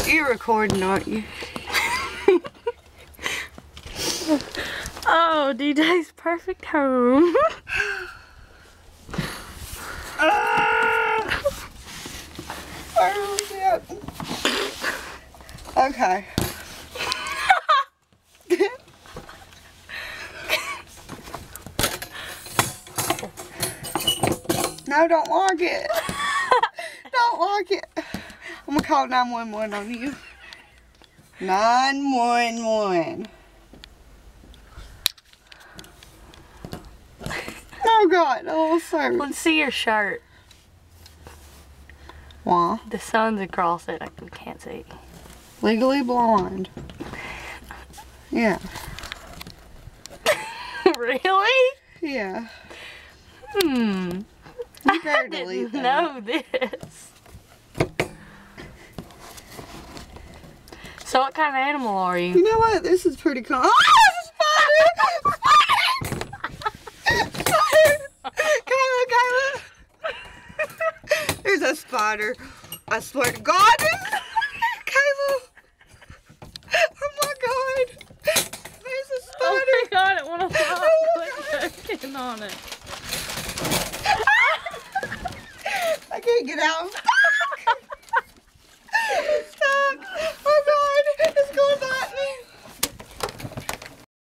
You're recording, aren't you? Oh, DJ's perfect home. Okay. No, don't lock it. Don't lock it. I'm gonna call 911 on you. 911. Oh God, oh sir. Let's see your shirt. Why? The sun's across it. We can't see. Legally Blonde. Yeah. Really? Yeah. Hmm. You better I delete didn't that. know this. So what kind of animal are you? You know what? This is pretty cool. Oh, spider! Spider! Kyla! There's a spider. I swear to God. Kyla! Oh my God. There's a spider. Oh my God, it won't stop. Quit joking on it. I can't get out.